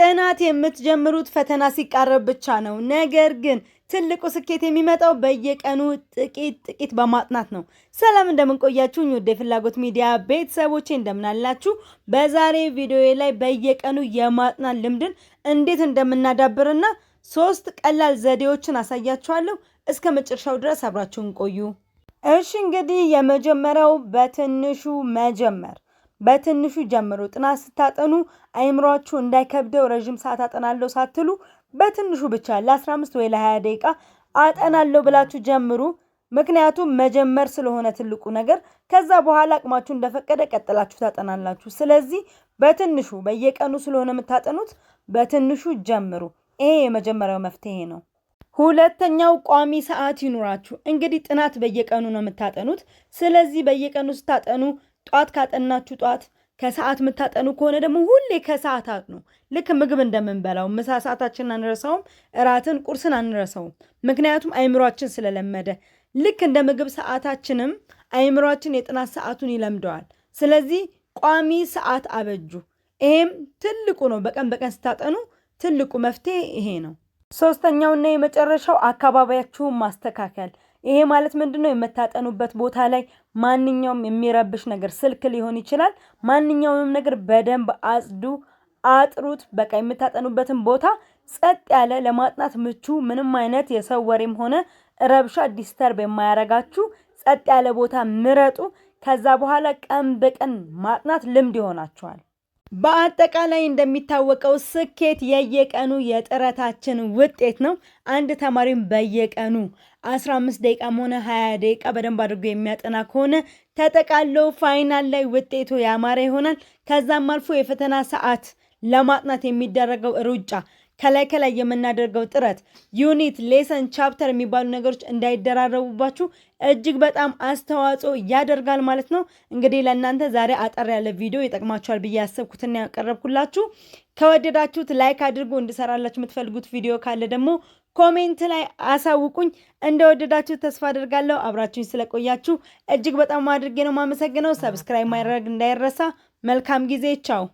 ጥናት የምትጀምሩት ፈተና ሲቃረብ ብቻ ነው። ነገር ግን ትልቁ ስኬት የሚመጣው በየቀኑ ጥቂት በማጥናት ነው። ሰላም እንደምንቆያችሁኝ ውድ የፍላጎት ሚዲያ ቤተሰቦቼ እንደምናላችሁ። በዛሬ ቪዲዮ ላይ በየቀኑ የማጥናት ልምድን እንዴት እንደምናዳብርና 3 ቀላል ዘዴዎችን አሳያችኋለሁ። እስከ መጨረሻው ድረስ አብራችሁን ቆዩ። እሺ እንግዲህ የመጀመሪያው በትንሹ መጀመር። በትንሹ ጀምሩ። ጥናት ስታጠኑ አይምሯችሁ እንዳይከብደው ረጅም ሰዓት አጠናለሁ ሳትሉ በትንሹ ብቻ ለ15 ወይ ለ20 ደቂቃ አጠናለሁ ብላችሁ ጀምሩ። ምክንያቱም መጀመር ስለሆነ ትልቁ ነገር፣ ከዛ በኋላ አቅማችሁ እንደፈቀደ ቀጥላችሁ ታጠናላችሁ። ስለዚህ በትንሹ በየቀኑ ስለሆነ የምታጠኑት በትንሹ ጀምሩ። ይሄ የመጀመሪያው መፍትሄ ነው። ሁለተኛው ቋሚ ሰዓት ይኑራችሁ። እንግዲህ ጥናት በየቀኑ ነው የምታጠኑት። ስለዚህ በየቀኑ ስታጠኑ ጧት ካጠናችሁ ጧት፣ ከሰዓት የምታጠኑ ከሆነ ደግሞ ሁሌ ከሰዓት አጥኑ። ልክ ምግብ እንደምንበላው ምሳ ሰዓታችንን አንረሳውም፣ እራትን ቁርስን አንረሳውም። ምክንያቱም አይምሯችን ስለለመደ። ልክ እንደ ምግብ ሰዓታችንም አይምሯችን የጥናት ሰዓቱን ይለምደዋል። ስለዚህ ቋሚ ሰዓት አበጁ። ይሄም ትልቁ ነው። በቀን ስታጠኑ ትልቁ መፍትሄ ይሄ ነው። ሶስተኛውና የመጨረሻው አካባቢያችሁን ማስተካከል። ይሄ ማለት ምንድነው? የምታጠኑበት ቦታ ላይ ማንኛውም የሚረብሽ ነገር፣ ስልክ ሊሆን ይችላል፣ ማንኛውም ነገር በደንብ አጽዱ፣ አጥሩት። በቃ የምታጠኑበትን ቦታ ጸጥ ያለ፣ ለማጥናት ምቹ፣ ምንም አይነት የሰው ወሬም ሆነ ረብሻ ዲስተርብ የማያረጋችሁ ጸጥ ያለ ቦታ ምረጡ። ከዛ በኋላ ቀን በቀን ማጥናት ልምድ ይሆናችኋል። በአጠቃላይ እንደሚታወቀው ስኬት የየቀኑ የጥረታችን ውጤት ነው። አንድ ተማሪም በየቀኑ 15 ደቂቃም ሆነ 20 ደቂቃ በደንብ አድርጎ የሚያጠና ከሆነ ተጠቃሎ ፋይናል ላይ ውጤቱ ያማረ ይሆናል። ከዛም አልፎ የፈተና ሰዓት ለማጥናት የሚደረገው ሩጫ፣ ከላይ የምናደርገው ጥረት፣ ዩኒት፣ ሌሰን፣ ቻፕተር የሚባሉ ነገሮች እንዳይደራረቡባችሁ እጅግ በጣም አስተዋጽኦ ያደርጋል ማለት ነው። እንግዲህ ለእናንተ ዛሬ አጠር ያለ ቪዲዮ ይጠቅማችኋል ብዬ ያሰብኩትና ያቀረብኩላችሁ። ከወደዳችሁት ላይክ አድርጎ እንድሰራላችሁ የምትፈልጉት ቪዲዮ ካለ ደግሞ ኮሜንት ላይ አሳውቁኝ። እንደወደዳችሁ ተስፋ አድርጋለሁ። አብራችሁኝ ስለቆያችሁ እጅግ በጣም አድርጌ ነው የማመሰግነው። ሰብስክራይብ ማድረግ እንዳይረሳ። መልካም ጊዜ። ቻው።